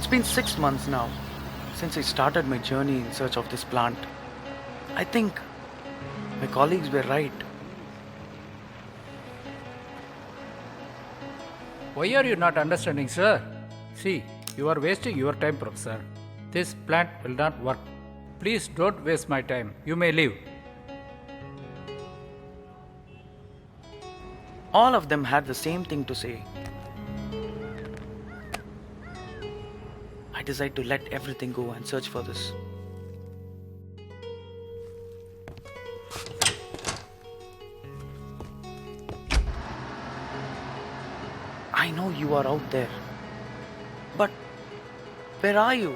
It's been 6 months now since I started my journey in search of this plant. I think my colleagues were right. Why are you not understanding, sir? See, you are wasting your time, Professor. This plant will not work. Please don't waste my time. You may leave. All of them had the same thing to say. I decided to let everything go and search for this. I know you are out there. But where are you?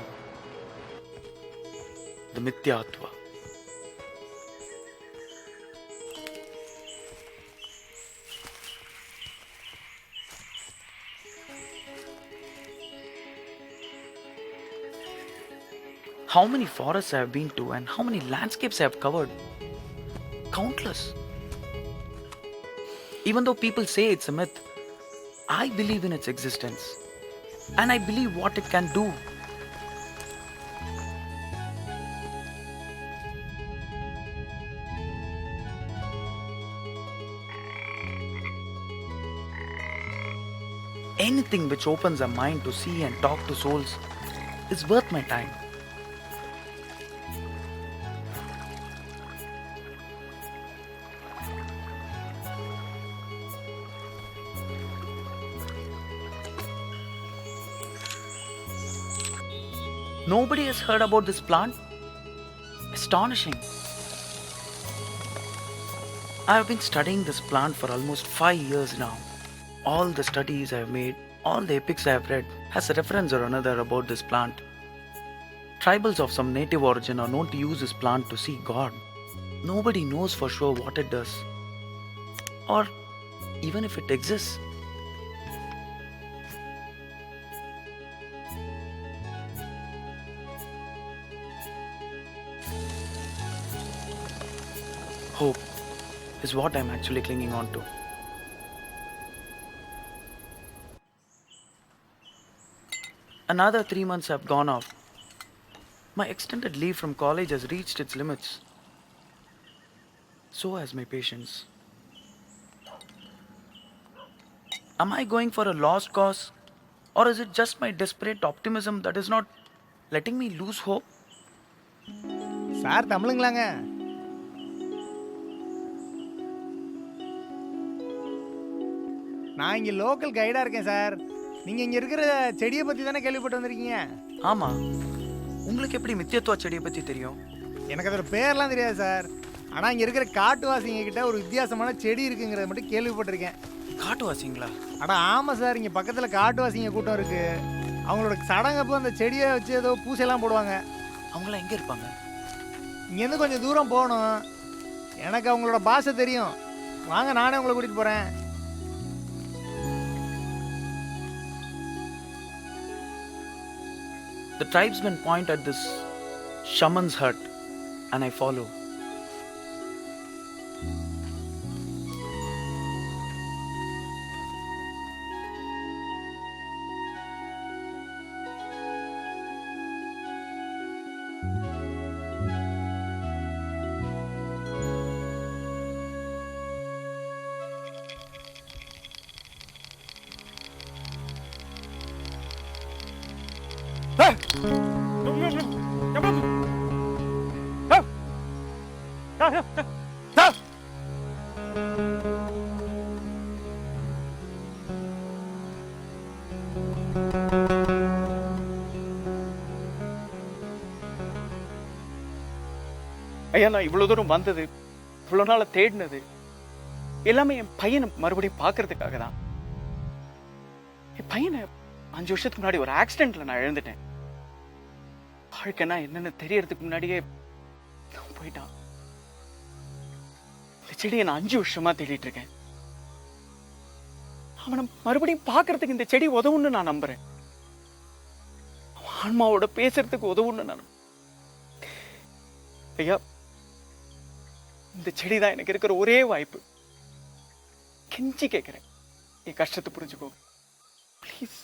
The Mithyatva. How many forests I have been to and how many landscapes I have covered? Countless. Even though people say it's a myth, I believe in its existence. And I believe what it can do. Anything which opens a mind to see and talk to souls is worth my time. Nobody has heard about this plant? Astonishing. I have been studying this plant for almost 5 years now. All the studies I have made, all the epics I have read, has a reference or another about this plant. Tribals of some native origin are known to use this plant to seek God. Nobody knows for sure what it does, or even if it exists. Hope is what I'm actually clinging on to. Another 3 months have gone off. My extended leave from college has reached its limits. So has my patience. Am I going for a lost cause? Or is it just my desperate optimism that is not letting me lose hope? Sir தமிழுங்களாங்க? நான் இங்கே local கைடாக இருக்கேன் sir. நீங்கள் இங்கே இருக்கிற செடியை பற்றி தானே கேள்விப்பட்டு வந்திருக்கீங்க? ஆமா. உங்களுக்கு எப்படி மித்யத்துவ செடியை பற்றி தெரியும்? எனக்கு அதோட பேர்லாம் தெரியாது சார். ஆனால் இங்கே இருக்கிற காட்டுவாசிங்க கிட்ட ஒரு வித்தியாசமான செடி இருக்குங்கிறத மட்டும் கேள்விப்பட்டிருக்கேன். காட்டுவாசிங்களா? அடா ஆமாம் சார், இங்கே பக்கத்தில் காட்டுவாசிங்க கூட்டம் இருக்குது. அவங்களோட சடங்கப்போ அந்த செடியை வச்சு ஏதோ பூசையெல்லாம் போடுவாங்க. அவங்களாம் எங்கே இருப்பாங்க? இங்கேருந்து கொஞ்சம் தூரம் போகணும். எனக்கு அவங்களோட பாஷை தெரியும். வாங்க, நானே உங்களை கூட்டிகிட்டு போகிறேன். The tribesmen point at this shaman's hut and I follow. ஐயா, நான் இவ்வளோ தூரம் வந்தது, இவ்வளோ நாள் தேடினது எல்லாமே என் பையனை மறுபடியும் பார்க்கறதுக்காக தான். என் பையனை 5 வருஷத்துக்கு முன்னாடி ஒரு ஆக்சிடென்ட்ல நான் இழந்துட்டேன். வாழ்க்கைனா என்னன்னு தெரியறதுக்கு முன்னாடியே போயிட்டான். இந்த செடியை நான் 5 வருஷமா தேடிட்டு இருக்கேன். அவனை மறுபடியும் பார்க்கறதுக்கு இந்த செடி உதவுன்னு நான் நம்புறேன். ஆன்மாவோட பேசுறதுக்கு உதவுன்னு நான் ஐயா, இந்த செடி தான் எனக்கு இருக்கிற ஒரே வாய்ப்பு. கெஞ்சி கேட்கிறேன், என் கஷ்டத்தை புரிஞ்சுக்கோ ப்ளீஸ்.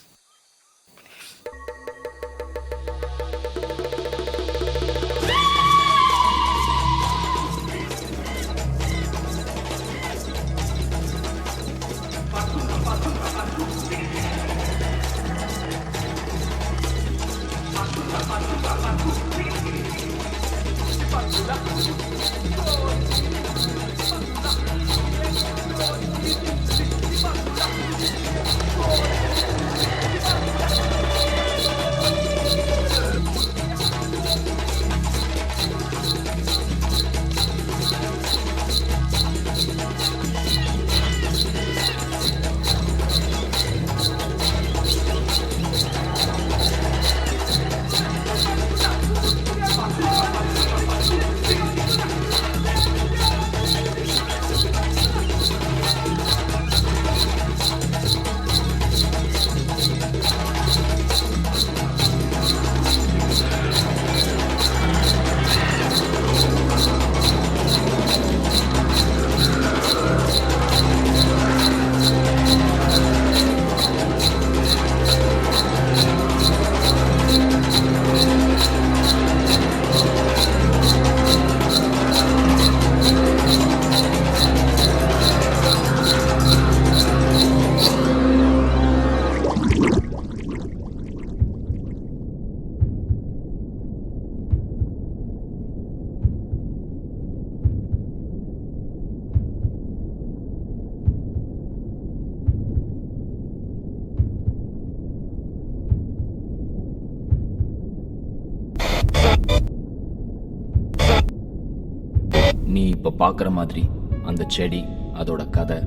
நீ இப்போ பார்க்குற மாதிரி அந்த செடி, அதோட கதை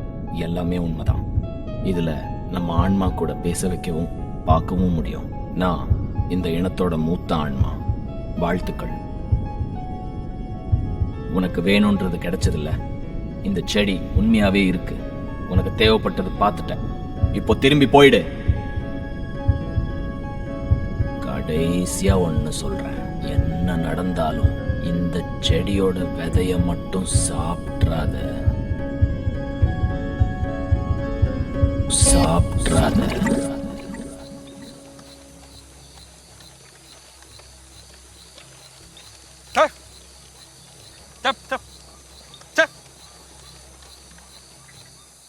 எல்லாமே உண்மைதான். இதில் நம்ம ஆன்மா கூட பேச வைக்கவும் பார்க்கவும் முடியும். நான் இந்த இனத்தோட மூத்த ஆன்மா. வாழ்த்துக்கள். உனக்கு வேணுன்றது கிடைச்சதில்ல. இந்த செடி உண்மையாவே இருக்கு. உனக்கு தேவைப்பட்டது பார்த்துட்டேன். இப்போ திரும்பி போயிடு. கடைசியா ஒன்று சொல்றேன், என்ன நடந்தாலும் இந்த செடியோட விதைய மட்டும் சாப்பிட்றாத. சாப்பிட்றாத.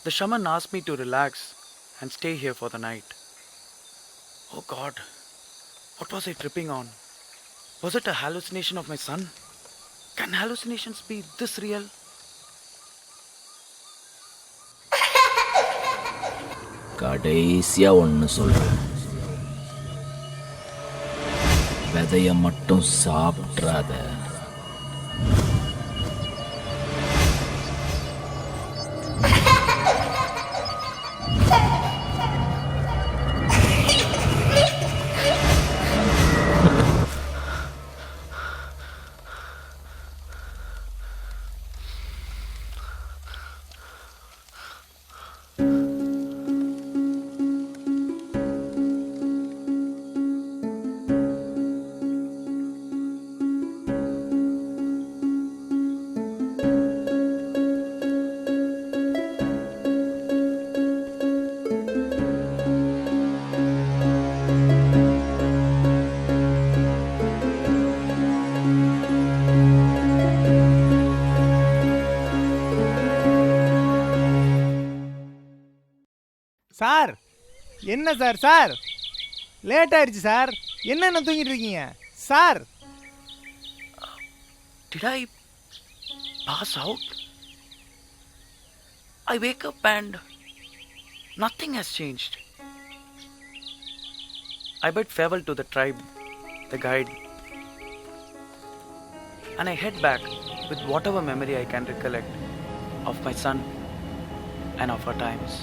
The shaman asked me to relax and stay here for the night. Oh God, what was I tripping on? Was it a hallucination of my son? Can hallucinations be this real? கடைசியா ஒன்று சொல்றேன், விதைய மட்டும் சாப்பிட்றாத. Sir, என்ன sir sir late ஆயிடுச்சு sir. என்னென்ன தூங்கிட்டு இருக்கீங்க sir? Did I pass out? I wake up and nothing has changed. I bid farewell to the tribe, the guide, and I head back with whatever memory I can recollect of my son and of our times.